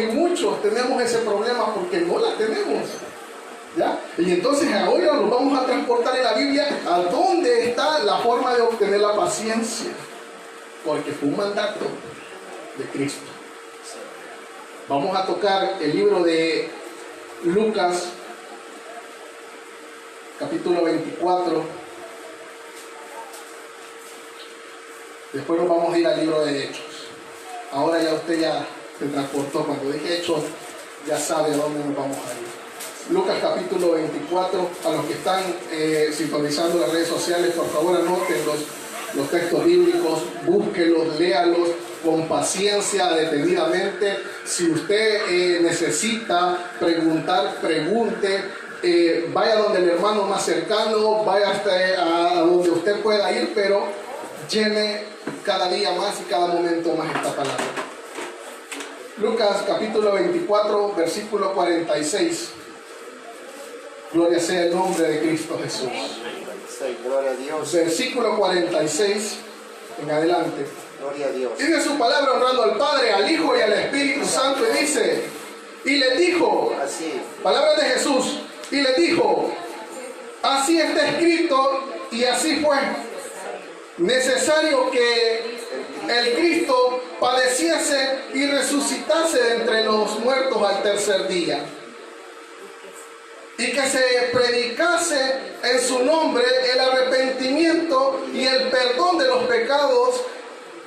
y muchos tenemos ese problema porque no la tenemos. ¿Ya? Y entonces ahora nos vamos a transportar en la Biblia a dónde está la forma de obtener la paciencia. Porque fue un mandato de Cristo. Vamos a tocar el libro de Lucas, capítulo 24. Después nos vamos a ir al libro de Hechos. Ahora ya usted ya se transportó. Cuando dije Hechos, ya sabe a dónde nos vamos a ir. Lucas capítulo 24. A los que están sintonizando las redes sociales, por favor anoten los textos bíblicos, búsquenlos, léalos con paciencia, detenidamente. Si usted necesita preguntar, pregunte. Vaya donde el hermano más cercano, vaya hasta a donde usted pueda ir, pero llene cada día más y cada momento más esta palabra. Lucas capítulo 24, versículo 46. Gloria sea el nombre de Cristo Jesús. Gloria a Dios. Versículo 46 en adelante. Gloria a Dios. Dice su palabra honrando al Padre, al Hijo y al Espíritu Santo, y dice, y le dijo, Así. palabra de Jesús, y le dijo, así está escrito y así fue. Necesario que el Cristo padeciese y resucitase de entre los muertos al tercer día, y que se predicase en su nombre el arrepentimiento y el perdón de los pecados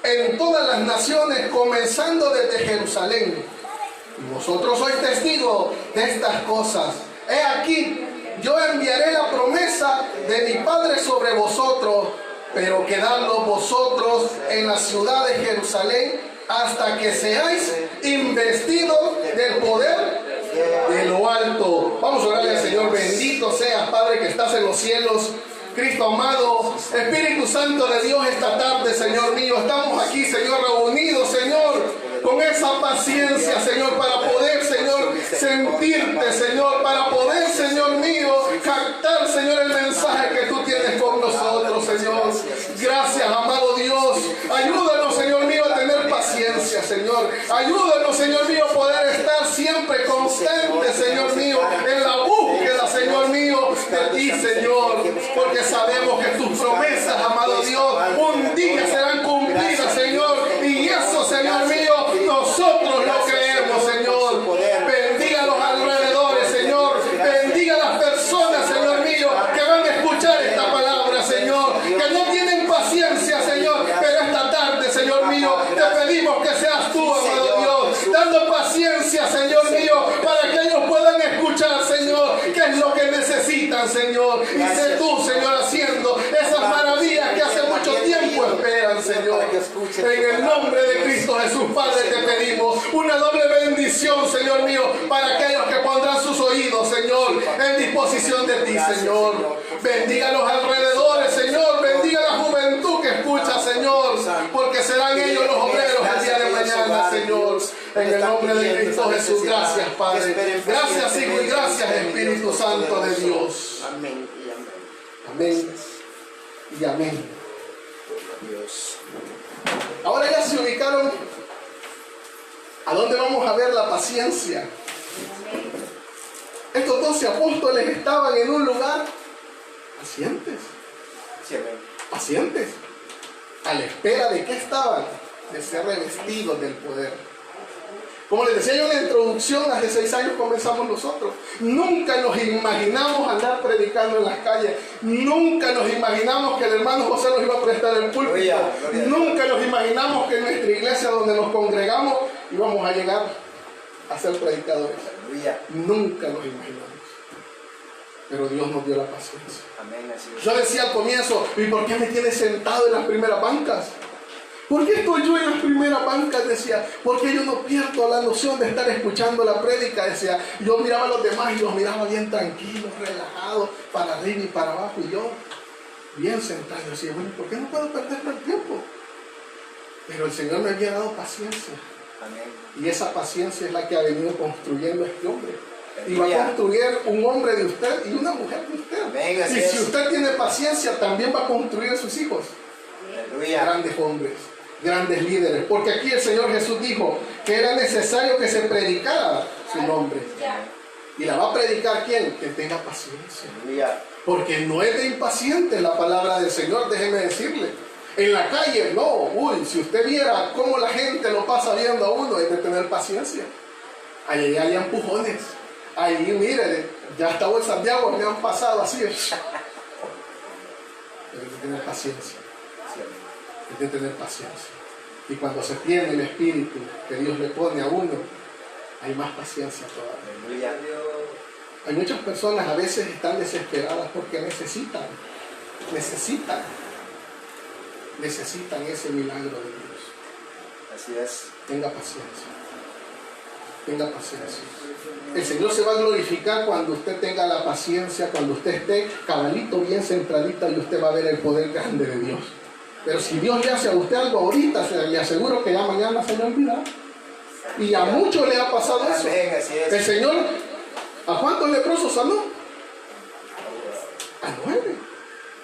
en todas las naciones, comenzando desde Jerusalén. Y vosotros sois testigos de estas cosas. He aquí, yo enviaré la promesa de mi Padre sobre vosotros, pero quedadlos vosotros en la ciudad de Jerusalén hasta que seáis investidos del poder de lo alto. Vamos a orarle al Señor. Bendito seas, Padre, que estás en los cielos. Cristo amado, Espíritu Santo de Dios, esta tarde, Señor mío, estamos aquí, Señor, reunidos, Señor, con esa paciencia, Señor, para poder, Señor, sentirte, Señor, para poder, Señor mío, captar, Señor, el mensaje que tú tienes con nosotros, Señor. Gracias, amado Dios. Ayúdanos, Señor mío, a tener paciencia, Señor. Ayúdanos, Señor mío, a poder estar siempre constante, Señor mío, en la búsqueda, Señor mío, de ti, Señor. Porque sabemos que tus promesas, amado Dios, un día serán cumplidas, Señor. Y eso, Señor mío, nosotros lo creemos, Señor. Bendiga a los alrededores, Señor. Bendiga a las personas, Señor mío, que van a escuchar esta palabra, Señor. Que no tienen paciencia, Señor. Pero esta tarde, Señor mío, te pedimos que seas tú, amado Dios, dando paciencia, Señor mío, para que ellos puedan escuchar, Señor, qué es lo que necesitan, Señor. Y sé tú, Señor, haciendo esas maravillas que hace mucho tiempo esperan, Señor. En el nombre de Cristo Jesús, Padre, te pedimos una doble bendición, Señor mío, para aquellos que pondrán sus oídos, Señor, en disposición de ti, Señor. Bendiga a los alrededores, Señor. Bendiga a la juventud que escucha, Señor, porque serán ellos los obreros el día de mañana, Señor. En el nombre de Cristo Jesús, gracias, Padre. Gracias, Hijo, y gracias, Espíritu Santo de Dios. Amén y amén. Amén y amén. Dios. Ahora ya se ubicaron a dónde vamos a ver la paciencia. Estos 12 apóstoles estaban en un lugar pacientes. Sí, amén. Pacientes. A la espera de qué estaban, de ser revestidos del poder. Como les decía yo en la introducción, hace 6 años comenzamos nosotros. Nunca nos imaginamos andar predicando en las calles. Nunca nos imaginamos que el hermano José nos iba a prestar el púlpito. Nunca nos imaginamos que en nuestra iglesia donde nos congregamos íbamos a llegar a ser predicadores. Nunca nos imaginamos. Pero Dios nos dio la paciencia. Amén, así es. Yo decía al comienzo, ¿y por qué me tienes sentado en las primeras bancas? ¿Por qué estoy yo en las primeras bancas? Decía, porque yo no pierdo la noción de estar escuchando la prédica. Decía, yo miraba a los demás y los miraba bien tranquilos, relajados, para arriba y para abajo, y yo bien sentado. Decía, bueno, ¿por qué no puedo perder el tiempo? Pero el Señor me había dado paciencia. Amén. Y esa paciencia es la que ha venido construyendo este hombre. Y va a construir un hombre de usted y una mujer de usted. Amén, así y si es. usted tiene paciencia, también va a construir a sus hijos. Aleluya. Grandes hombres, grandes líderes. Porque aquí el Señor Jesús dijo que era necesario que se predicara su nombre. ¿Y la va a predicar quién? Que tenga paciencia. Aleluya. Porque no es de impaciente la palabra del Señor, déjeme decirle. En la calle, no. Uy, si usted viera cómo la gente lo pasa viendo a uno, es de tener paciencia. Ahí hay empujones. Ahí, mire, ya hasta bolsas de agua me han pasado así. Hay que tener paciencia. Hay que tener paciencia. Y cuando se tiene el espíritu que Dios le pone a uno, hay más paciencia todavía. Aleluya. Hay muchas personas a veces están desesperadas porque necesitan ese milagro de Dios. Así es. Tenga paciencia. Tenga paciencia. El Señor se va a glorificar cuando usted tenga la paciencia, cuando usted esté cabalito, bien centradita, y usted va a ver el poder grande de Dios. Pero si Dios le hace a usted algo ahorita, le aseguro que ya mañana se le olvidará. Y a muchos le ha pasado eso. Amén, así es. El Señor, ¿a cuántos leprosos sanó? A 9.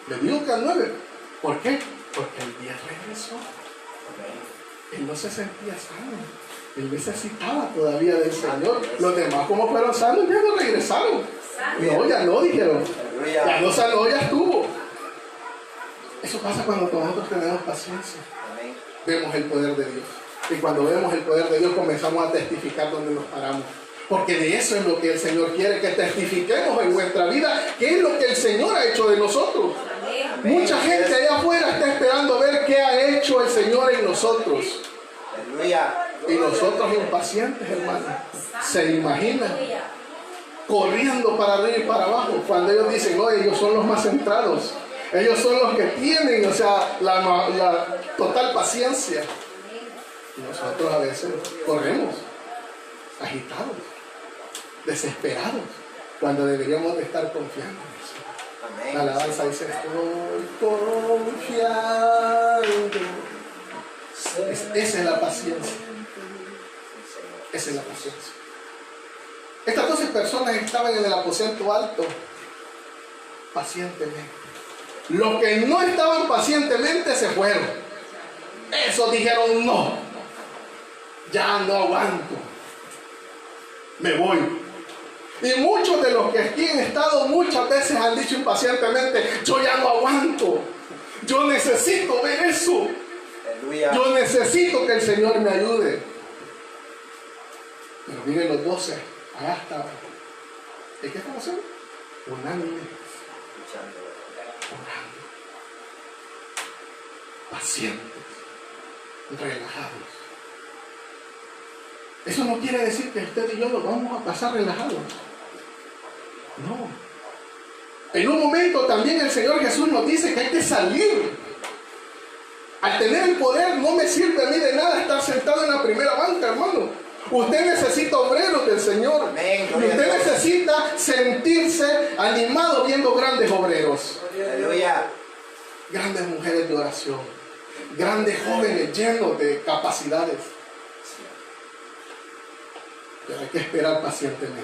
Le digo que a 9. ¿Por qué? Porque el día regresó. Él no se sentía sano. Él necesitaba todavía del Señor. Los demás, como fueron sanos, ya no regresaron. No, ya no, dijeron. Ya no sanó, ya estuvo. Eso pasa cuando nosotros tenemos paciencia. Amén. Vemos el poder de Dios. Y cuando vemos el poder de Dios, comenzamos a testificar donde nos paramos. Porque de eso es lo que el Señor quiere, que testifiquemos en nuestra vida qué es lo que el Señor ha hecho de nosotros. Mucha gente allá afuera está esperando ver qué ha hecho el Señor en nosotros. Aleluya. Y nosotros impacientes, hermanos, se imaginan corriendo para arriba y para abajo cuando ellos dicen, oye, ellos son los más centrados. Ellos son los que tienen, o sea, la total paciencia. Y nosotros a veces corremos, agitados, desesperados, cuando deberíamos de estar confiando. Amén. La alabanza dice, estoy confiando. Esa es la paciencia. Esa es la paciencia. Estas 12 personas estaban en el aposento alto pacientemente. Los que no estaban pacientemente se fueron. Esos dijeron no. Ya no aguanto. Me voy. Y muchos de los que aquí han estado muchas veces han dicho impacientemente, yo ya no aguanto. Yo necesito ver eso. Aleluya. Yo necesito que el Señor me ayude. Pero miren los 12, allá estaban. ¿Y qué están haciendo? Unánime. Orando. Pacientes. Relajados. Eso no quiere decir que usted y yo nos vamos a pasar relajados. No. En un momento también el Señor Jesús nos dice que hay que salir. Al tener el poder no me sirve a mí de nada estar sentado en la primera banca, hermano. Usted necesita obreros del Señor. Amén, y usted necesita sentirse animado viendo grandes obreros. Aleluya. Grandes mujeres de oración. Grandes jóvenes llenos de capacidades. Pero hay que esperar pacientemente.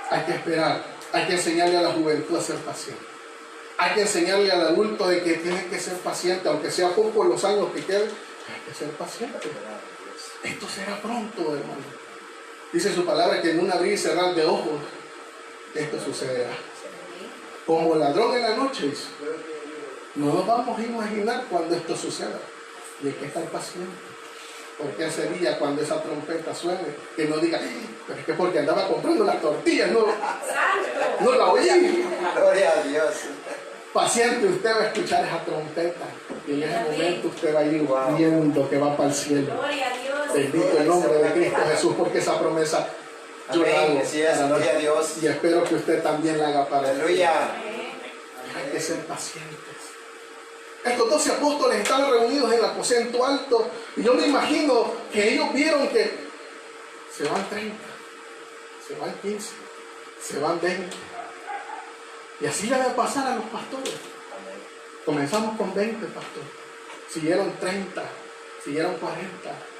Hay que esperar. Hay que enseñarle a la juventud a ser paciente. Hay que enseñarle al adulto de que tiene que ser paciente, aunque sea poco los años que queden. Hay que ser paciente. Esto será pronto, hermano. Dice su palabra que en un abrir y cerrar de ojos, esto sucederá. Como ladrón en la noche, dice. No nos vamos a imaginar cuando esto suceda. Y hay que estar paciente. Porque ese día, cuando esa trompeta suene, que no diga, pero es que porque andaba comprando las tortillas, no la oí. Gloria a Dios. Paciente, usted va a escuchar esa trompeta. Y en ese momento usted va a ir viendo que va para el cielo. Bendito el nombre de Cristo Jesús, porque esa promesa yo la hago. Amén. Así es. para mí. Gloria a Dios. Y espero que usted también la haga para mí. Aleluya. Hay que ser pacientes. Estos 12 apóstoles estaban reunidos en el aposento alto y yo me imagino que ellos vieron que se van 30, se van 15, se van 20. Y así le va a pasar a los pastores. Comenzamos con 20 pastores, siguieron 30, siguieron 40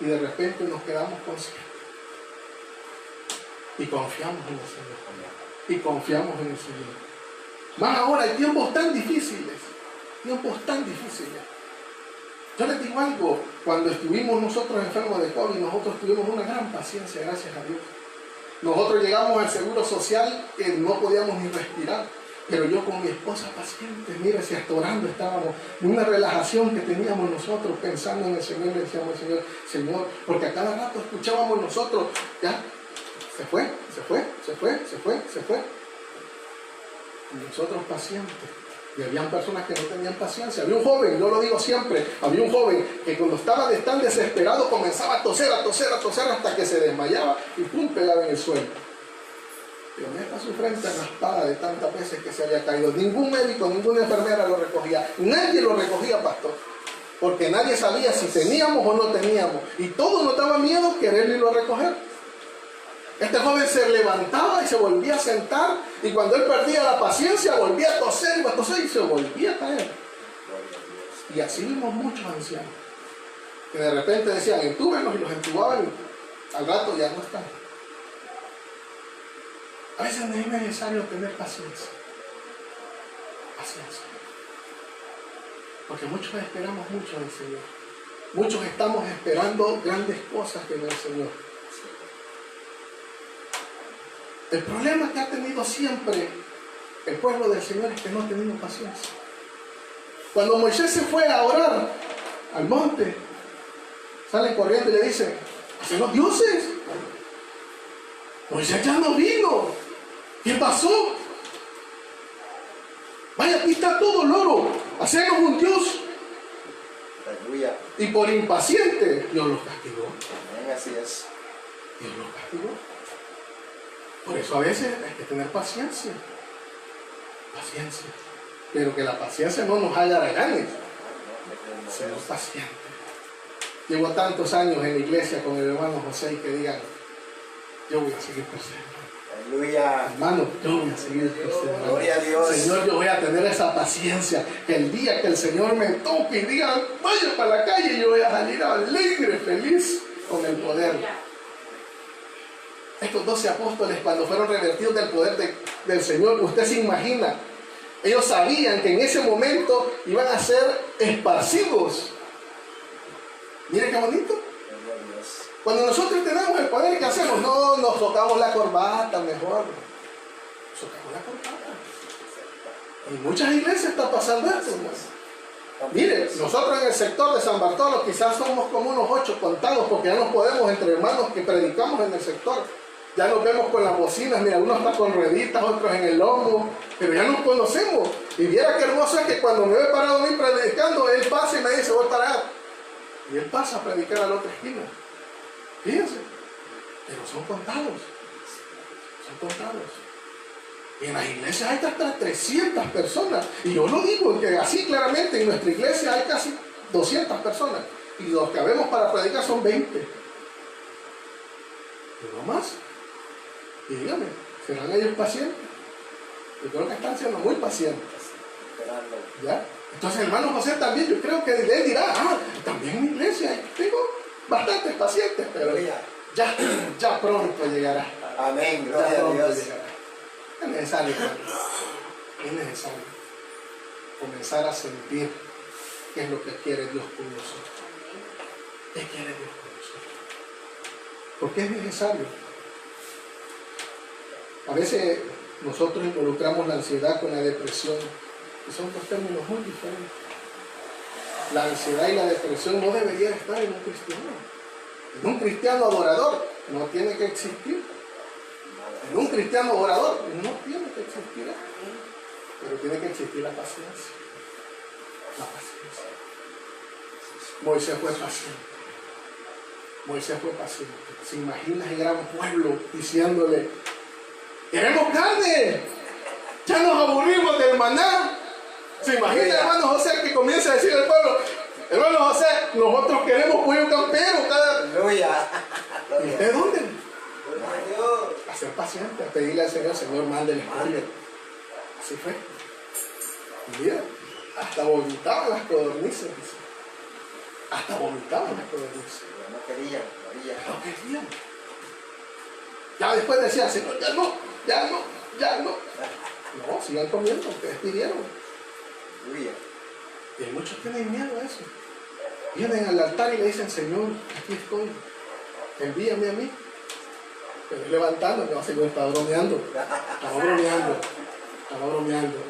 y de repente nos quedamos con 100. Y confiamos en el Señor. Y confiamos en el Señor. Más ahora hay tiempos tan difíciles. Yo les digo algo, cuando estuvimos nosotros enfermos de COVID, nosotros tuvimos una gran paciencia, gracias a Dios. Nosotros llegamos al seguro social que no podíamos ni respirar, pero yo con mi esposa paciente, mire, si hasta orando estábamos, en una relajación que teníamos nosotros pensando en el Señor, le decíamos al Señor, Señor, porque a cada rato escuchábamos nosotros, ya, se fue. Y nosotros pacientes. Y habían personas que no tenían paciencia. Había un joven, yo lo digo siempre, había un joven que cuando estaba tan desesperado comenzaba a toser hasta que se desmayaba y pum, pegaba en el suelo. Pero mira su frente raspada de tantas veces que se había caído. Ningún médico, ninguna enfermera lo recogía. Nadie lo recogía, pastor. Porque nadie sabía si teníamos o no teníamos. Y todos nos daba miedo querer irlo a recoger. Este joven se levantaba y se volvía a sentar, y cuando él perdía la paciencia volvía a toser y se volvía a caer. Y así vimos muchos ancianos que de repente decían entúbenos y los entubaban y al rato ya no están. A veces es necesario tener paciencia. Porque muchos esperamos mucho del Señor. Muchos estamos esperando grandes cosas del Señor. El problema que ha tenido siempre el pueblo del Señor es que no ha tenido paciencia. Cuando Moisés se fue a orar al monte, salen corriendo y le dicen, ¿hacen los dioses? Moisés ya no vino. ¿Qué pasó? Vaya, aquí está todo el oro. Hacemos un Dios. Aleluya. Y por impaciente, Dios los castigó. Amén, así es. Dios los castigó. Por eso a veces hay que tener paciencia. Paciencia. Pero que la paciencia no nos haga haraganes. Seamos pacientes. Llevo tantos años en la iglesia con el hermano José y que digan, yo voy a seguir persiguiendo. Aleluya. Hermano, yo voy a seguir persiguiendo. Gloria a Dios. Señor, yo voy a tener esa paciencia. Que el día que el Señor me toque y diga, vaya para la calle, yo voy a salir alegre, feliz con el poder. Estos 12 apóstoles, cuando fueron revertidos del poder del Señor, usted se imagina, ellos sabían que en ese momento iban a ser esparcidos. Mire qué bonito. Cuando nosotros tenemos el poder, ¿qué hacemos? No, nos tocamos la corbata mejor. Nos tocamos la corbata. En muchas iglesias está pasando esto, ¿no? Mire, nosotros en el sector de San Bartolo quizás somos como unos 8 contados, porque ya nos podemos entre hermanos que predicamos en el sector. Ya nos vemos con las bocinas, mira, uno está con rueditas, otros en el lomo, pero ya nos conocemos. Y viera qué hermoso es que cuando me ve parado a mí predicando, él pasa y me dice, voy a parar. Y él pasa a predicar a la otra esquina. Fíjense, pero son contados. Son contados. Y en las iglesias hay hasta 300 personas. Y yo lo digo, que así claramente en nuestra iglesia hay casi 200 personas. Y los que habemos para predicar son 20. Y no más. Y dígame, ¿serán ellos pacientes? Yo creo que están siendo muy pacientes. ¿Ya? Entonces el hermano José también, yo creo que él dirá, también en mi iglesia tengo bastantes pacientes, pero ya pronto llegará. Amén, gloria a Dios. Llegará. Es necesario, es necesario comenzar a sentir qué es lo que quiere Dios con nosotros. ¿Qué quiere Dios con nosotros? Porque es necesario. A veces nosotros involucramos la ansiedad con la depresión, y son dos términos muy diferentes. La ansiedad y la depresión no deberían estar en un cristiano. En un cristiano adorador no tiene que existir. En un cristiano adorador no tiene que existir. Pero tiene que existir la paciencia. La paciencia. Moisés fue paciente. Moisés fue paciente. ¿Se imagina el gran pueblo diciéndole, queremos carne? Ya nos aburrimos del maná. ¿Se imagina el hermano José que comienza a decir al pueblo, hermano José, nosotros queremos pollo campero cada... Aleluya. ¿Y usted dónde? A ser paciente, a pedirle al Señor, Señor, mándele pollo. Así fue. Y mira, hasta vomitaban las codornices. Dice. Hasta vomitaban las codornices. No querían. No querían. Ya después decía, Señor, ya no. No, sigan comiendo, ustedes pidieron. Aleluya. Y muchos tienen miedo a eso. Vienen al altar y le dicen, Señor, aquí estoy, envíame a mí. Pero levantando, que va a seguir, estaba bromeando.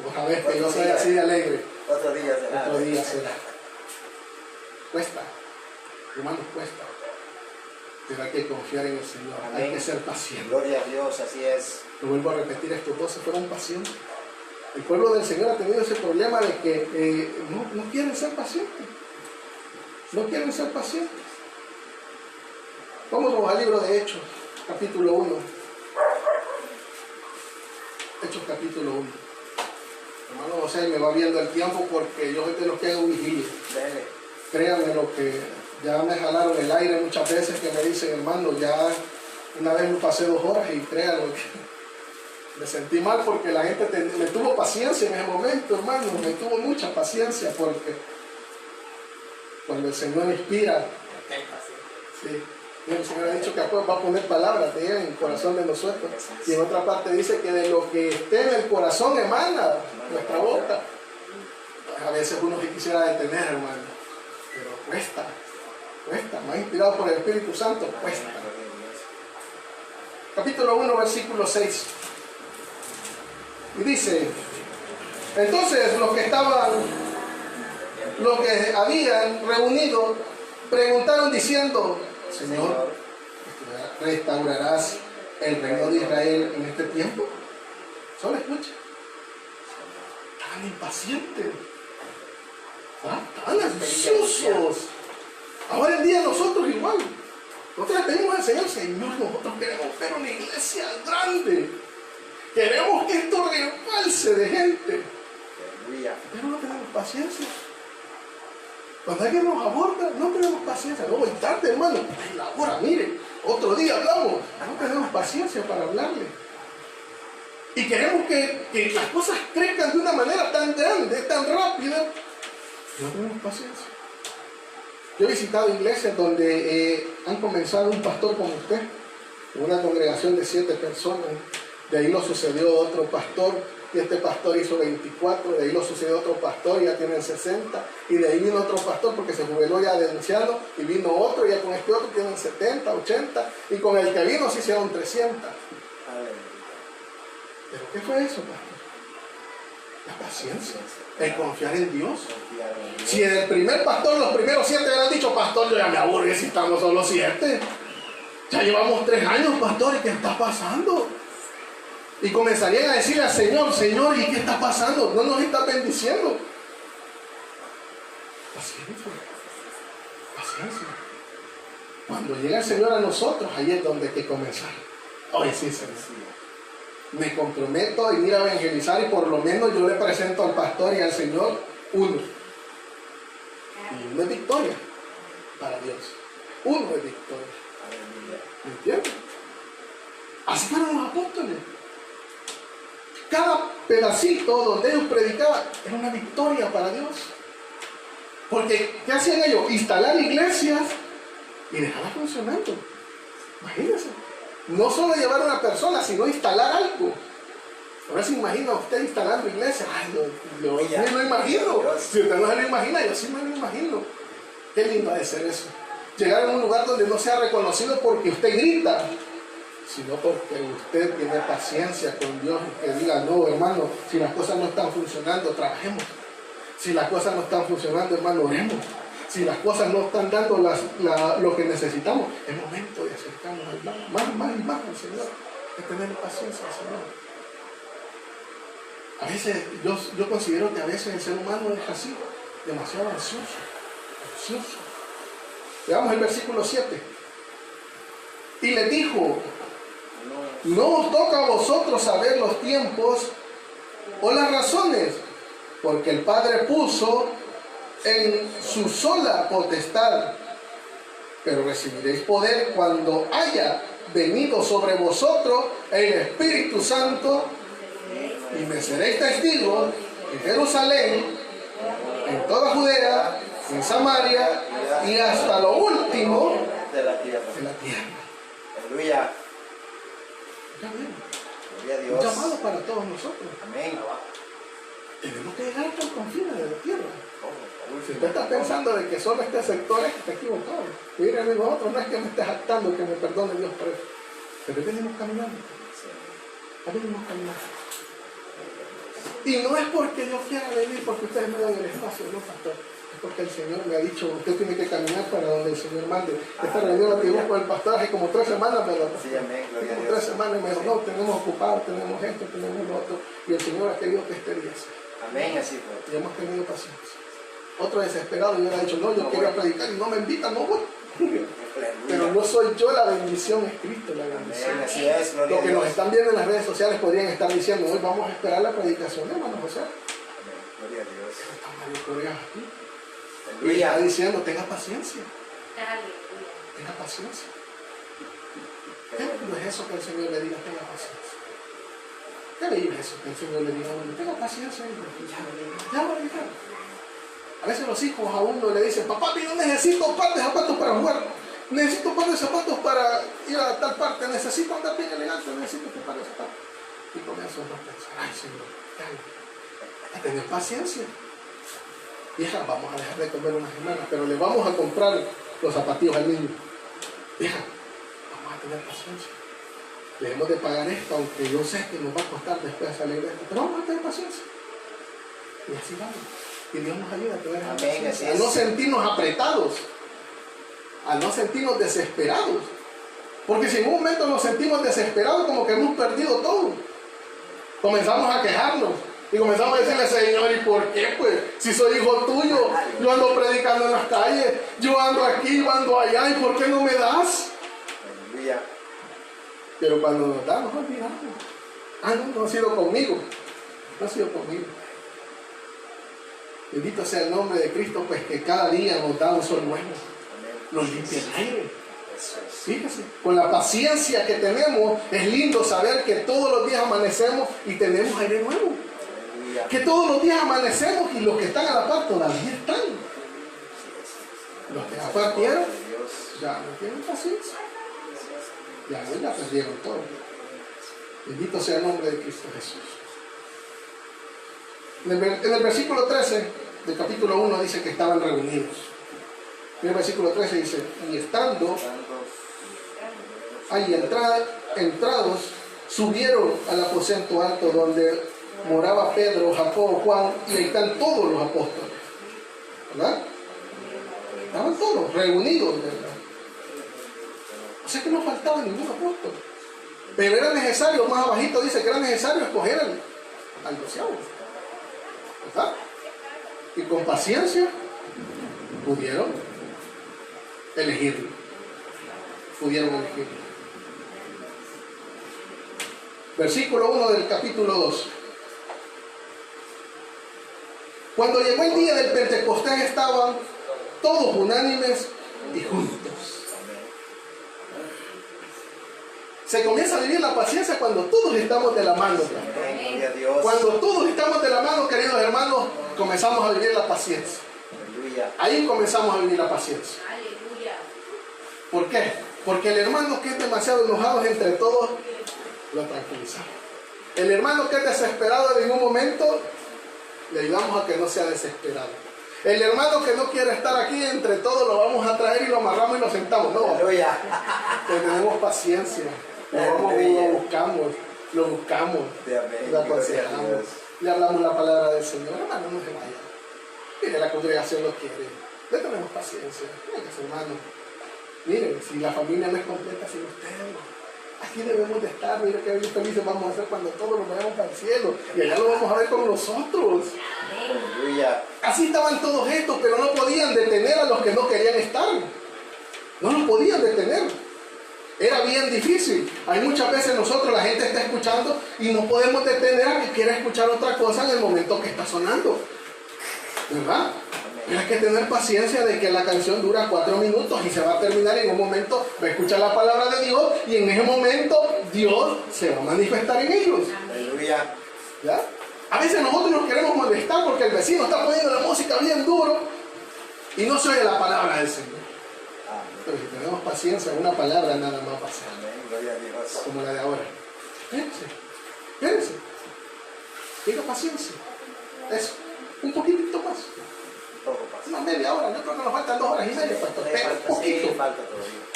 Otra vez que yo soy así de alegre. Otro día será. Otro día será. Cuesta, hermanos, cuesta. Pero hay que confiar en el Señor, Amén. hay que ser paciente. Gloria a Dios, así es. Lo vuelvo a repetir, estos 12 fueron pacientes. El pueblo del Señor ha tenido ese problema de que no quieren ser pacientes. No quieren ser pacientes. Vamos al libro de Hechos, capítulo 1. Hechos, capítulo 1. Hermano José, me va viendo el tiempo porque yo soy de los que hago vigilia. Dele. Créanme lo que ya me jalaron el aire muchas veces que me dicen, hermano, ya una vez me pasé 2 horas y créanme que me sentí mal porque la gente me tuvo paciencia en ese momento, hermano, me tuvo mucha paciencia porque cuando el Señor inspira, sí, el Señor ha dicho que va a poner palabras de Él en el corazón de nosotros. Y en otra parte dice que de lo que esté en el corazón emana nuestra boca. A veces uno se quisiera detener, hermano, pero cuesta, más inspirado por el Espíritu Santo, cuesta. Capítulo 1, versículo 6. Y dice, entonces los que habían reunido, preguntaron diciendo, Señor, ¿restaurarás el reino de Israel en este tiempo? Solo escucha. Estaban impacientes. Estaban ansiosos. Ahora en día nosotros igual. Nosotros le pedimos al Señor, Señor, nosotros queremos ver una iglesia grande. Queremos que esto rebalse de gente. Pero no tenemos paciencia. Cuando alguien nos aborda, no tenemos paciencia. No voy tarde, hermano. Es la hora, mire. Otro día hablamos. No tenemos paciencia para hablarle. Y queremos que las cosas crezcan de una manera tan grande, tan rápida. No tenemos paciencia. Yo he visitado iglesias donde han comenzado un pastor como usted, una congregación de 7 personas. De ahí lo sucedió otro pastor, y este pastor hizo 24, de ahí lo sucedió otro pastor, y ya tienen 60, y de ahí vino otro pastor porque se jubiló ya de anciano, y vino otro, y ya con este otro tienen 70, 80, y con el que vino se hicieron 300. ¿Pero qué fue eso, pastor? La paciencia, el confiar en Dios. Si el primer pastor, los primeros 7 hubieran dicho, pastor, yo ya me aburrí si estamos solo 7. Ya llevamos 3 años, pastor, ¿y qué está pasando? Y comenzarían a decirle al Señor, Señor, ¿y qué está pasando? No nos está bendiciendo. Paciencia. Paciencia. Cuando llega el Señor a nosotros, ahí es donde hay que comenzar. Oye, sí, Señor. Me comprometo a ir a evangelizar y por lo menos yo le presento al pastor y al Señor uno. Y uno es victoria para Dios. Uno es victoria. ¿Me entiendes? Así fueron los apóstoles. Cada pedacito donde ellos predicaban era una victoria para Dios. Porque, ¿qué hacían ellos? Instalar iglesias y dejarlas funcionando. Imagínense. No solo llevar a una persona, sino instalar algo. Ahora se imagina usted instalando iglesias. Ay, yo me lo imagino. Si usted no se lo imagina, yo sí me lo imagino. Qué lindo ha de ser eso. Llegar a un lugar donde no sea reconocido porque usted grita, sino porque usted tiene paciencia con Dios y que diga, no, hermano, si las cosas no están funcionando, trabajemos. Si las cosas no están funcionando, hermano, oremos. Si las cosas no están dando lo que necesitamos, es momento de acercarnos al más y más al Señor, de tener paciencia al Señor. A veces, yo considero que a veces el ser humano es así, demasiado ansioso. Veamos el versículo 7. Y le dijo, no os toca a vosotros saber los tiempos o las razones, porque el Padre puso en su sola potestad, pero recibiréis poder cuando haya venido sobre vosotros el Espíritu Santo, y me seréis testigos en Jerusalén, en toda Judea, en Samaria y hasta lo último de la tierra. Aleluya. Ya ven, Gloria a un Dios. llamado para todos nosotros. Amén. Tenemos que llegar hasta el confín de la tierra. Oh, Si usted está pensando de que solo este sector es que está equivocado. Mire, amigo, otro no es que me esté jactando, que me perdone Dios por eso. Pero venimos caminando. Venimos caminando. Y no es porque yo quiera venir, porque ustedes me dan el espacio, no, pastor. Es porque el Señor me ha dicho, usted tiene que caminar para donde el Señor mande. Esta reunión la tuvimos con el pastor hace como 3 semanas, pero sí, amén, gloria a como Dios. 3 semanas me dijo, no, tenemos ocupado, tenemos esto, tenemos lo otro. Y el Señor ha querido que esté día sea. Amén, así fue. Y hemos tenido paciencia. Otro desesperado, yo le he dicho, no, yo quiero predicar y no me invitan, no voy. Pero no soy yo la bendición, es Cristo la bendición. Amén, así es, gloria Lo a que Dios. nos están viendo en las redes sociales podrían estar diciendo, hoy vamos a esperar la predicación, hermano José. Amén, gloria a Dios. Está Mario Correa aquí. Y Aleluya. está diciendo, tenga paciencia, Aleluya. tenga paciencia. Qué ¿Qué bueno. no es eso que el Señor le diga, tenga paciencia? ¿Qué le diga eso que el Señor le diga, bueno, tenga paciencia? Ya va a llegar. A veces los hijos a uno le dicen, papá, yo necesito un par de zapatos para jugar, necesito un par de zapatos para ir a tal parte, necesito andar bien elegante, necesito un par de zapatos. Y comienzo a pensar, ay Señor, ya, a tener paciencia. Vieja, vamos a dejar de comer unas semanas, pero le vamos a comprar los zapatillos al niño. Vieja, vamos a tener paciencia. Debemos de pagar esto, aunque yo sé que nos va a costar después salir de esto, pero vamos a tener paciencia. Y así vamos. Y Dios nos ayuda a tener Amén, paciencia, así a es. no sentirnos apretados, a no sentirnos desesperados. Porque si en un momento nos sentimos desesperados, como que hemos perdido todo. Comenzamos a quejarnos. Y comenzamos a decirle, Señor, ¿y por qué? Pues, si soy hijo tuyo, yo ando predicando en las calles, yo ando aquí, yo ando allá, ¿y por qué no me das? Aleluya. Pero cuando nos da, nos olvidamos. Ah, no, no ha sido conmigo. No ha sido conmigo. Bendito sea el nombre de Cristo, pues que cada día nos da un sol nuevo. Amén. Nos limpia el aire. Eso es. Fíjese, con la paciencia que tenemos, es lindo saber que todos los días amanecemos y tenemos aire nuevo. Aleluya. Que todos los días amanecemos y los que están a la par todavía están. Los que la partieron, Dios. ya no tienen paciencia. Ya perdieron todo. Bendito sea el nombre de Cristo Jesús. En el versículo 13 del capítulo 1 dice que estaban reunidos. En el versículo 13 dice, y estando ahí entrados, subieron al aposento alto donde moraba Pedro, Jacobo, Juan, y ahí están todos los apóstoles. ¿Verdad? Estaban todos reunidos, ¿verdad? O sea que no faltaba ningún apóstol. Pero era necesario, más abajito dice que era necesario escoger al doceavo. ¿Verdad? Y con paciencia pudieron elegirlo. Pudieron elegirlo. Versículo 1 del capítulo 2. Cuando llegó el día del Pentecostés estaban todos unánimes y juntos. Se comienza a vivir la paciencia cuando todos estamos de la mano. Amén, gloria a Dios. Cuando todos estamos de la mano, queridos hermanos, comenzamos a vivir la paciencia. Aleluya. Ahí comenzamos a vivir la paciencia. Aleluya. ¿Por qué? Porque el hermano que es demasiado enojado entre todos, lo tranquilizamos. El hermano que es desesperado en un momento, le ayudamos a que no sea desesperado. El hermano que no quiere estar aquí, entre todos lo vamos a traer y lo amarramos y lo sentamos. No, Aleluya. que tenemos paciencia. Lo buscamos, De amén, lo gloria a aconsejamos, Dios. le hablamos la palabra del Señor. Hermano, no se vaya. Mire, la congregación lo quiere. Le tenemos paciencia. Mire, hermano. Miren, si la familia no es completa sin ustedes, aquí debemos de estar. Mire qué bien felices vamos a ser cuando todos nos vayamos para el cielo. Y allá lo vamos a ver con nosotros. Aleluya. Así estaban todos estos, pero no podían detener a los que no querían estar. No los podían detener. Era bien difícil. Hay muchas veces nosotros, la gente está escuchando y no podemos detener a que quiera escuchar otra cosa en el momento que está sonando. ¿Verdad? Pero hay que tener paciencia de que la canción dura 4 minutos y se va a terminar en un momento, va a escuchar la palabra de Dios y en ese momento Dios se va a manifestar en ellos. Aleluya. ¿Ya? A veces nosotros nos queremos molestar porque el vecino está poniendo la música bien duro y no se oye la palabra del Señor. Amén. Pero si tenemos paciencia, una palabra nada más va a pasar, Amén, gloria a Dios. como la de ahora. Espérense, tenga paciencia. Eso, un poquitito más. Todo pasa. Una media hora, yo creo que nos faltan 2 horas y media, pastor, pero un poquito. Sí, falta todavía.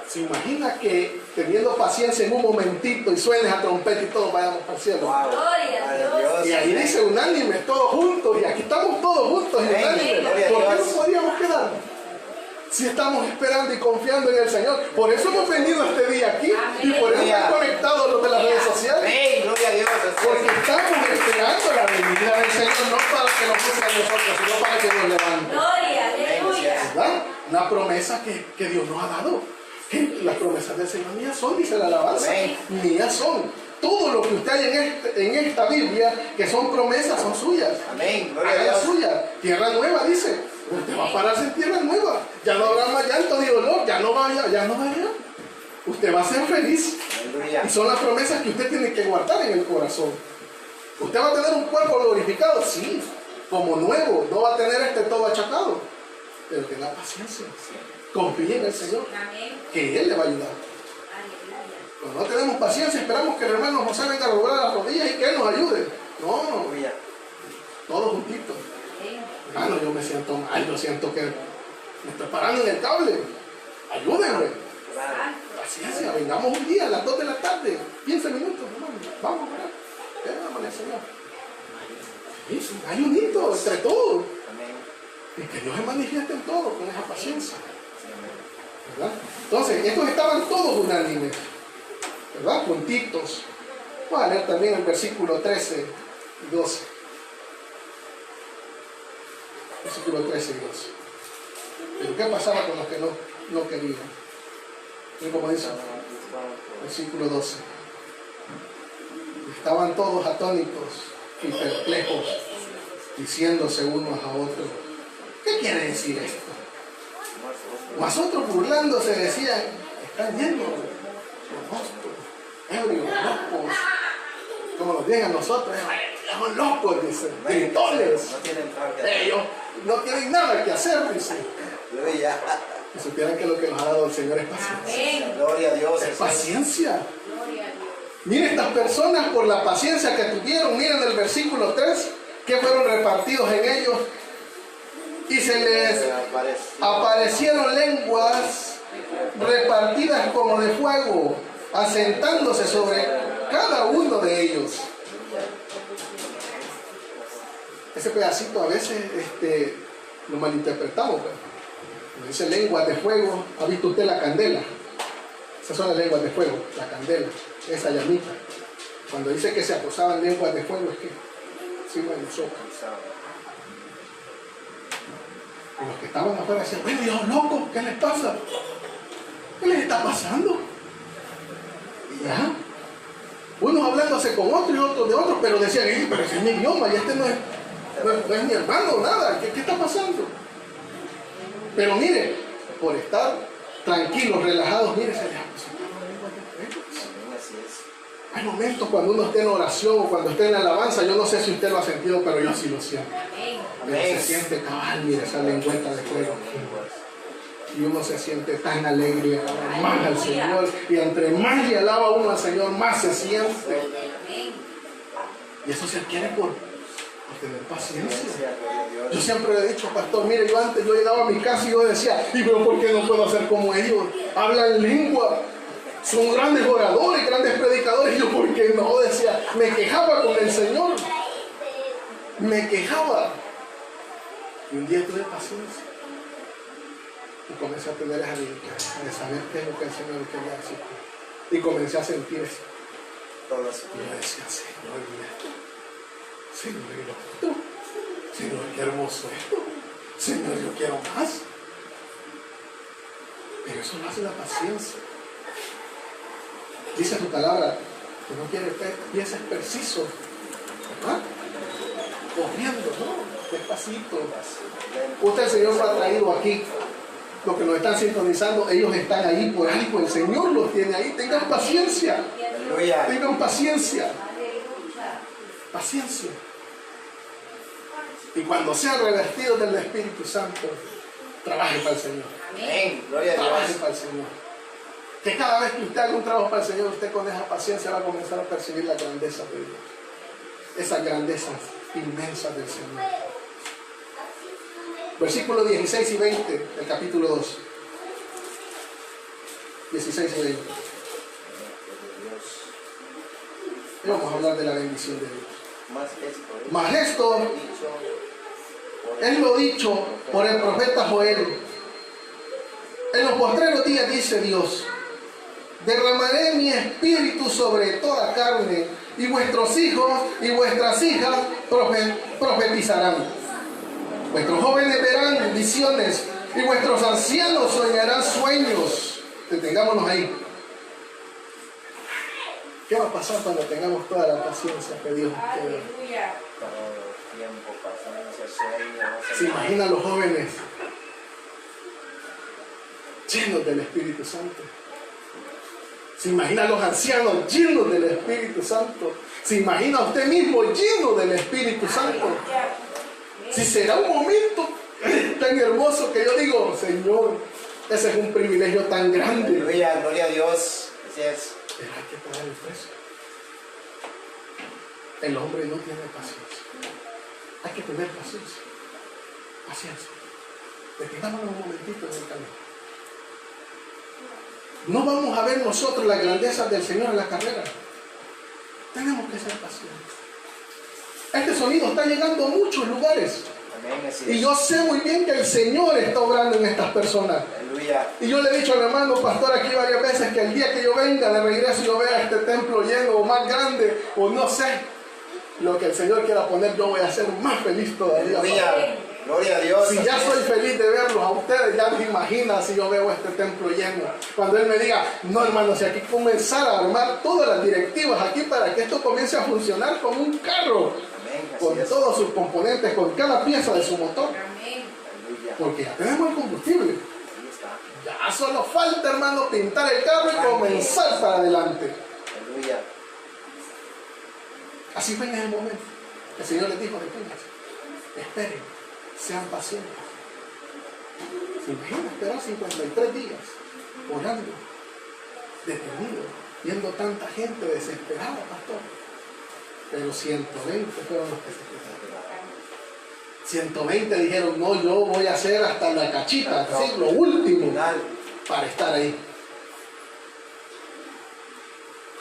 ¿Se imagina que teniendo paciencia en un momentito y suenes a trompeta y todos vayamos al cielo? Wow. Gloria a Dios. Y ahí dice unánime, todos juntos, y aquí estamos todos juntos y Amén. unánimes. Gloria a ¿Por qué Dios. nos podríamos quedar? Si estamos esperando y confiando en el Señor. Por eso hemos venido este día aquí y por eso están conectados los de las redes sociales. Amén, gloria a Dios. Porque estamos esperando la venida del Señor, no para que nos juzgue a nosotros, sino para que nos levante. Gloria, aleluya. ¿Verdad? Una promesa que Dios nos ha dado. Que las promesas del Señor mías son, dice la alabanza. Amén. Mías son. Todo lo que usted hay en esta Biblia, que son promesas, son suyas. Amén, gloria a Haga la Dios. suya. Tierra nueva, dice. Usted va a pararse en tierra nueva. Ya no habrá más llanto ni dolor. Ya no vaya. Usted va a ser feliz. Aleluya. Y son las promesas que usted tiene que guardar en el corazón. ¿Usted va a tener un cuerpo glorificado? Sí, como nuevo. No va a tener todo achacado. Pero tenga paciencia. Confíe en el Señor, Amén. que Él le va a ayudar. Aleluya. Cuando no tenemos paciencia, esperamos que el hermano José venga a doblar las rodillas y que Él nos ayude. No, Aleluya. todos juntitos. Amén. Hermano, yo me siento mal, yo siento que me estoy parando en el cable. Ayúdenme. Paciencia, vengamos un día a las 2 de la tarde, 15 minutos, hermano. Vamos a orar. Vamos al Señor. Sí, hay un hito entre todos. Amén. Y que Dios se manifieste en todo con esa paciencia. Sí, amén. ¿Verdad? Entonces, estos estaban todos unánimes, ¿verdad? Juntitos. Vamos a leer también el versículo 13 y 12. Versículo 13 y 12. Pero ¿qué pasaba con los que no querían? Y como dice, versículo 12. Estaban todos atónitos y perplejos, diciéndose unos a otros, ¿qué quiere decir esto? Mas otros burlándose decían, están llenos de monstruos, ebrios, locos, como nos dicen a nosotros, son locos, dicen, gritones. No tienen rabia. Ellos no tienen nada que hacer, dicen. Aleluya. Que supieran que lo que nos ha dado el Señor es paciencia. Amén. Gloria a Dios. Es paciencia. Gloria a Dios. Miren estas personas por la paciencia que tuvieron. Miren el versículo 3, que fueron repartidos en ellos. Y se les aparecieron lenguas repartidas como de fuego, asentándose sobre cada uno de ellos. Ese pedacito a veces lo malinterpretamos. Pues. Cuando dice lenguas de fuego, ¿ha visto usted la candela? Esas son las lenguas de fuego, la candela, esa llamita. Cuando dice que se posaban lenguas de fuego, es que encima de nosotros. Y los que estaban afuera decían, ¡ay, Dios loco! ¿Qué les pasa? ¿Qué les está pasando? ¿Ya? Unos hablándose con otros y otros de otros, pero decían, pero ese es mi idioma y este no es mi hermano, nada. ¿Qué está pasando? Pero mire, por estar tranquilos, relajados, mire, se les ha presentado la lengua de fuego. Así es. Hay momentos cuando uno esté en oración o cuando esté en alabanza, yo no sé si usted lo ha sentido, pero yo sí lo siento. Amén. Uno se siente cabal, mire, esa lengüeta de fuego. Y uno se siente tan alegre y alaba más al Señor. Y entre más le alaba uno al Señor, más se siente. Amén. Y eso se adquiere por tener paciencia. Gloria a Dios. Yo siempre le he dicho, pastor, mire, yo llegaba a mi casa y yo decía, ¿y pero por qué no puedo hacer como ellos? Hablan lengua, son grandes oradores, grandes predicadores. Y yo, ¿por qué no? Decía, me quejaba con el Señor. Me quejaba. Y un día tuve paciencia. Y comencé a tener esa delicadeza de saber qué es lo que el Señor quería decir. Y comencé a sentir eso. Todo así. Y yo decía, Señor, mira esto. Señor, y lo otro. Señor, qué hermoso esto. Señor, yo quiero más. Pero eso lo hace la paciencia. Dice tu palabra, que no quiere piezas precisos. ¿Verdad? Corriendo, ¿no? Despacito. Usted, el Señor lo ha traído aquí. Los que nos están sintonizando, ellos están ahí por algo. El Señor los tiene ahí. Tengan paciencia. Aleluya. Tengan paciencia. Aleluya. Paciencia. Y cuando sean revestidos del Espíritu Santo, trabaje para el Señor. Amén. Gloria a Trabaje Dios. para el Señor. Que cada vez que usted haga un trabajo para el Señor, usted con esa paciencia va a comenzar a percibir la grandeza de Dios. Esas grandezas inmensas del Señor. Versículos 16 y 20 del capítulo 2. 16 y 20. Y vamos a hablar de la bendición de Dios. Mas esto es lo dicho por el profeta Joel. En los postreros días dice Dios: derramaré mi espíritu sobre toda carne, y vuestros hijos y vuestras hijas profetizarán. Vuestros jóvenes verán visiones, y vuestros ancianos soñarán sueños. Detengámonos ahí. ¿Qué va a pasar cuando tengamos toda la paciencia que Dios nos quiere? Aleluya. Todo tiempo, paciencia, sueño. ¿Se imaginan los jóvenes llenos del Espíritu Santo? ¿Se imagina los ancianos llenos del Espíritu Santo? ¿Se imagina usted mismo lleno del Espíritu Santo? Si será un momento tan hermoso que yo digo, Señor, ese es un privilegio tan grande. Aleluya, gloria a Dios. Así es. Pero hay que pagar el precio. El hombre no tiene paciencia. Hay que tener paciencia. Paciencia. Detengámonos un momentito en el camino. No vamos a ver nosotros la grandeza del Señor en la carrera. Tenemos que ser pacientes. Este sonido está llegando a muchos lugares. Amén, así Y es. yo sé muy bien que el Señor está obrando en estas personas. Aleluya. Y yo le he dicho al hermano pastor aquí varias veces que el día que yo venga de regreso y yo vea este templo lleno o más grande, o no sé, lo que el Señor quiera poner, yo voy a ser más feliz todavía. Aleluya. Gloria a Dios. Si ya así soy es. feliz de verlos a ustedes, ya me imagina si yo veo este templo lleno. Cuando Él me diga, no hermano, si aquí comenzara a armar todas las directivas aquí para que esto comience a funcionar como un carro, Amén, así con es. todos sus componentes, con cada pieza de su motor. Amén. Aleluya. Porque ya tenemos el combustible. Ahí está. Ya solo falta, hermano, pintar el carro y comenzar para adelante. Aleluya. Así fue en ese momento. El Señor les dijo, deténganse, esperen, sean pacientes. ¿Se imagina esperar 53 días orando, detenido, viendo tanta gente desesperada, pastor? Pero 120 fueron los que se quedaron. 120 dijeron, no, yo voy a hacer hasta la cachita, así, lo último, Final. para estar ahí.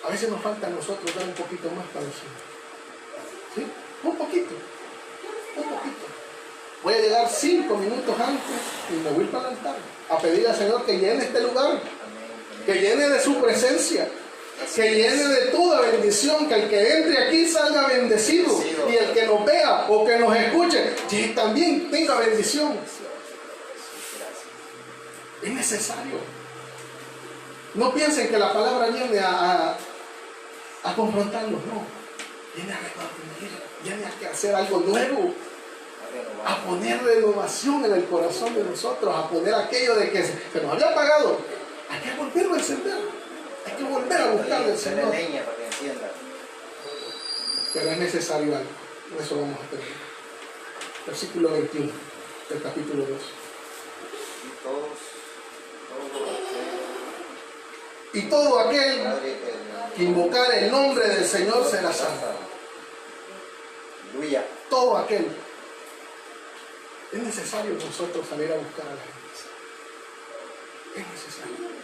A veces nos falta a nosotros dar un poquito más para el Señor. ¿Sí? Un poquito. Un poquito. Voy a llegar 5 minutos antes y me voy para el altar a pedir al Señor que llene este lugar, Amén. que llene de su presencia, que llene de toda bendición, que el que entre aquí salga bendecido y el que nos vea o que nos escuche que también tenga bendición. Es necesario. No piensen que la palabra viene a confrontarnos, no. Viene a repartir, viene a hacer algo nuevo, a poner renovación en el corazón de nosotros, a poner aquello de que se nos había apagado. Hay que volverlo a encender, hay que volver a buscar del Señor. Leña para que encienda. Pero es necesario algo, por eso vamos a terminar. Versículo 21 del capítulo 2. Y todos, Y todo aquel Padre, que invocar el nombre del Señor será salvo. Aleluya. Todo aquel. Es necesario nosotros salir a buscar a la gente. Es necesario.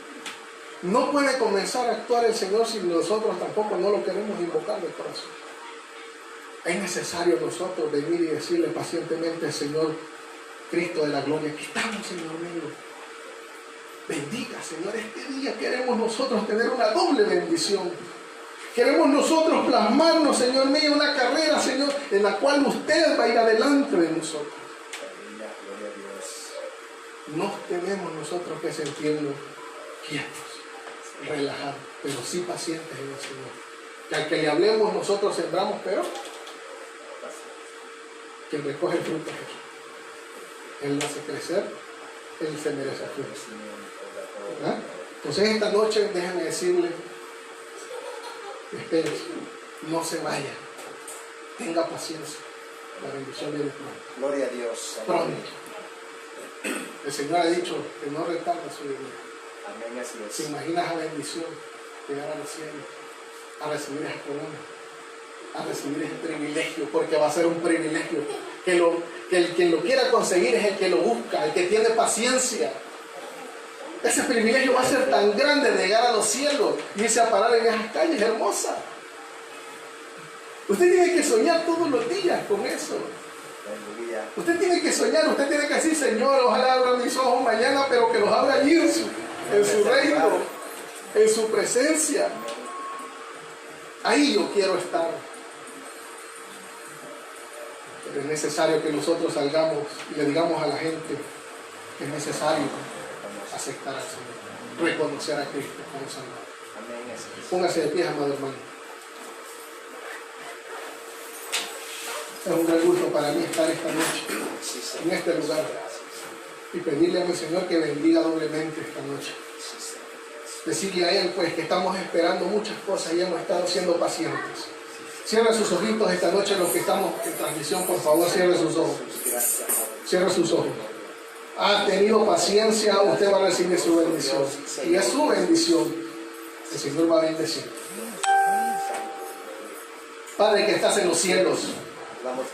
No puede comenzar a actuar el Señor si nosotros tampoco no lo queremos invocar de corazón. Es necesario nosotros venir y decirle pacientemente, Señor Cristo de la gloria, aquí estamos, Señor mío. Bendiga, Señor, este día queremos nosotros tener una doble bendición. Queremos nosotros plasmarnos, Señor mío, una carrera, Señor, en la cual usted va a ir adelante de nosotros. Aleluya. Gloria a Dios. No tenemos nosotros que sentirnos quietos, relajados, pero sí pacientes en el Señor. Que al que le hablemos nosotros sembramos, pero quien recoge el fruto es Él. Él lo hace crecer, Él se merece el fruto. ¿Verdad? Entonces esta noche déjenme decirle, espérese, no se vaya, tenga paciencia, la bendición viene pronto. Gloria a Dios. Pronto. El Señor ha dicho que no retarda su venida. Amén, así ¿Se es. imagina esa bendición? Llegar a los cielos, a recibir esa corona. a recibir ese privilegio, porque va a ser un privilegio. Quien lo quiera conseguir es el que lo busca, el que tiene paciencia. Ese privilegio va a ser tan grande de llegar a los cielos y irse a parar en esas calles hermosas. Usted tiene que soñar todos los días con eso. Aleluya. Usted tiene que soñar, usted tiene que decir, Señor, ojalá abra mis ojos mañana, pero que los abra allí en su reino, en su presencia. Ahí yo quiero estar. Pero es necesario que nosotros salgamos y le digamos a la gente que es necesario aceptar al Señor, reconocer a Cristo como Salvador. Amén. Así es. Póngase de pie, amado hermano. Es un gran gusto para mí estar esta noche Sí, en Señor. este lugar Gracias. y pedirle a mi Señor que bendiga doblemente esta noche. Sí, Señor. Decirle a Él pues que estamos esperando muchas cosas y hemos estado siendo pacientes. Cierra sus ojitos esta noche, los que estamos en transmisión, por favor, cierre sus ojos. Gracias, Padre. Cierre sus ojos. Ha tenido paciencia, usted va a recibir su bendición. Y es su bendición. El Señor va a bendecir. Padre que estás en los cielos,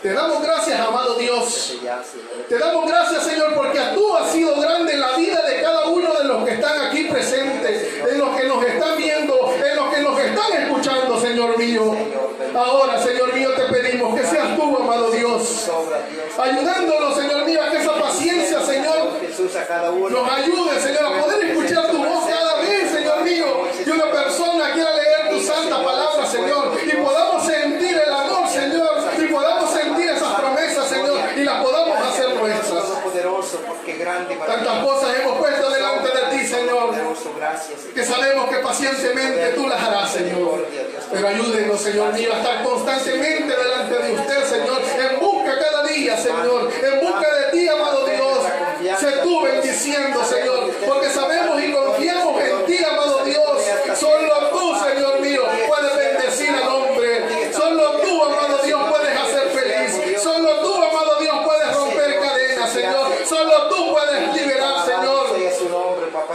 te damos gracias, amado Dios. Te damos gracias, Señor, porque tú has sido grande en la vida de cada uno de los que están aquí presentes, en los que nos están viendo, en los que nos están escuchando, Señor mío. Ahora, Señor mío, te pedimos que seas tú, amado Dios, ayudándonos, Señor mío, a que esa paciencia, Señor, nos ayude, Señor, a poder escuchar tu voz cada vez, Señor mío, que una persona quiera leer tu santa palabra, Señor, y podamos sentir el amor, Señor, y podamos sentir esas promesas, Señor, y las podamos hacer nuestras. Tantas cosas hemos puesto delante de ti, Señor, que sabemos que pacientemente tú las harás, Señor. Pero ayúdenos, Señor mío, a estar constantemente delante de usted, Señor, en busca cada día, Señor, en busca de ti, amado Dios. Sé tú bendiciendo, Señor, porque sabemos y confiamos en ti, amado Dios. Solo tú, Señor mío, puedes bendecir al hombre. Solo tú, amado Dios, puedes hacer feliz. Solo tú, amado Dios, puedes romper cadenas, Señor. Solo tú puedes liberar, Señor.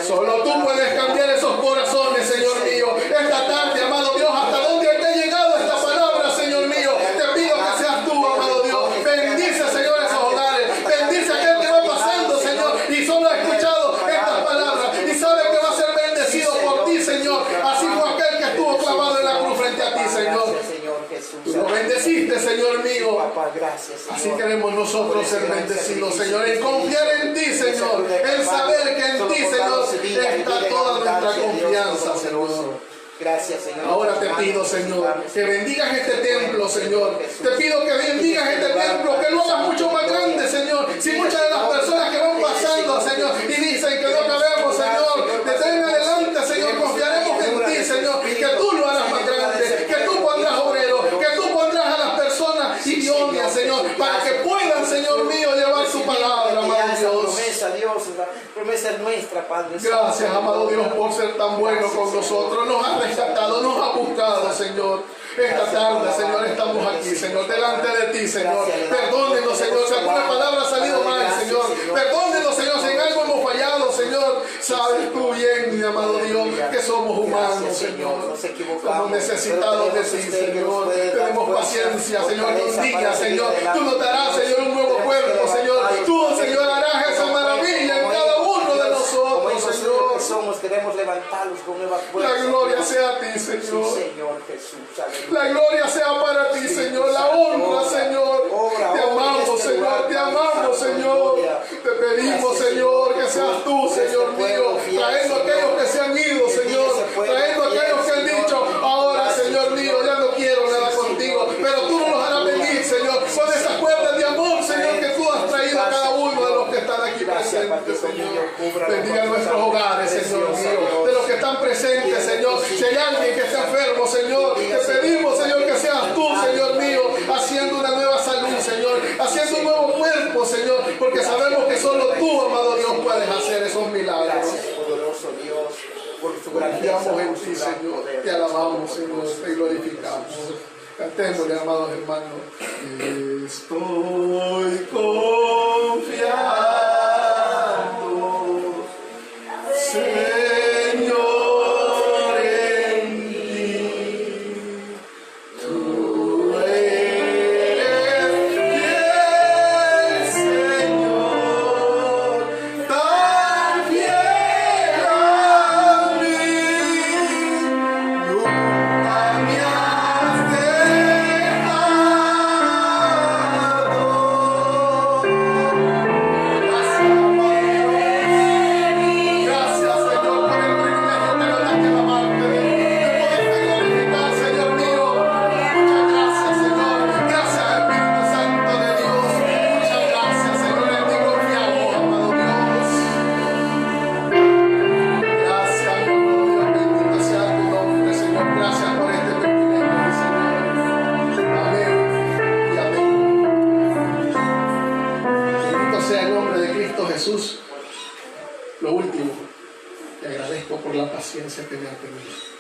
Solo tú puedes cambiar esos corazones, Señor mío. Esta tarde, amado Dios, hasta dónde te ha llegado esta palabra, Señor mío. Te pido que seas tú, amado Dios. Bendice, Señor, esos hogares. Bendice a aquel que va pasando, Señor, y solo ha escuchado estas palabras y sabe que va a ser bendecido por ti, Señor. Así fue aquel que estuvo clavado en la cruz frente a ti, Señor. Tú lo bendeciste, Señor mío. Así queremos nosotros ser bendecidos, Señor, en confiar en ti, Señor, en saber que en ti, Señor, está toda nuestra confianza, Señor. Gracias, Señor. Ahora te pido, Señor, que bendigas este templo, Señor. Te pido que bendigas este templo, que lo hagas mucho más grande, Señor. Si muchas de las personas que van pasando, Señor, y dicen que no cabemos, Señor, de en adelante, Señor, confiaremos en ti, Señor, que tú lo harás más grande, que tú pondrás obreros, que tú pondrás a las personas idóneas, Señor, para que puedan, Señor mío, llevar su palabra, amado Dios. La promesa es nuestra, Padre. Gracias, amado Dios, por ser tan bueno con nosotros. Nos has rescatado, nos has buscado, Señor. Esta tarde, Señor, estamos aquí, Señor, delante de ti, Señor. Perdónenos, Señor, si alguna palabra ha salido mal, Señor. Perdónenos, Señor, si en algo hemos fallado, Señor. Sabes tú bien, mi amado Dios, que somos humanos, Señor. Somos necesitados de ti, Señor. Tenemos paciencia, Señor. Un día, Señor, tú nos darás, Señor, un nuevo cuerpo, Señor. Tú, Señor, harás esa maravilla en cada uno de nosotros, Señor. Queremos levantarlos con nueva fuerza. La gloria sea a ti, Sí, Señor. Señor Jesús. La gloria sea para ti, Señor. La honra, Señor. Te amamos, Señor. Te amamos, Señor. Te pedimos, Señor, que seas tú, Señor mío, trayendo a aquellos que se han ido, Señor. Trayendo a aquellos que han dicho, ahora, Señor mío, ya no quiero nada contigo. Pero tú nos harás venir, Señor, con esas cuerdas de amor, Señor, que tú has traído a cada uno de los que están aquí presentes, Señor. Bendiga nuestros hogares, Señor mío. De los que están presentes, Señor. Si hay alguien que está enfermo, Señor, te pedimos, Señor, que seas tú, Señor mío, haciendo una nueva salud, Señor, haciendo un nuevo cuerpo, Señor, porque sabemos que solo tú, amado Dios, puedes hacer esos milagros. Gracias, poderoso Dios, por tu grandeza. Confiamos en ti, Señor, te alabamos, Señor, te glorificamos. Cantémosle, amados hermanos. Estoy confiando, Señor, en ti. Tú paciencia que me han tenido.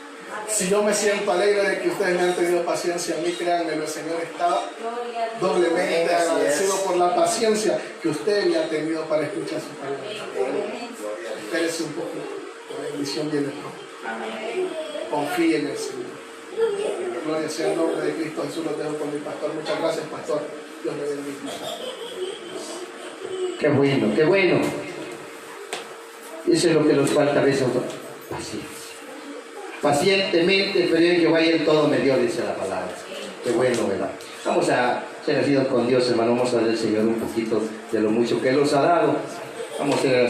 Si yo me siento alegre de que ustedes me han tenido paciencia, a mí créanme, el Señor está Gloria a Dios. doblemente Así es. agradecido por la paciencia que usted me ha tenido para escuchar su palabra. Espérese un poquito, la bendición viene pronto. Confíe en el Señor. Gloria sea el nombre de Cristo Jesús. Lo dejo con mi pastor. Muchas gracias, pastor. Dios me bendiga. Qué bueno, qué bueno. Eso es lo que nos falta a veces. Paciencia. Pacientemente, pero que vaya en todo me dio, dice la palabra. Qué bueno, ¿verdad? Vamos a ser nacidos con Dios, hermano. Vamos a dar al Señor un poquito de lo mucho que Él nos ha dado. Vamos a ser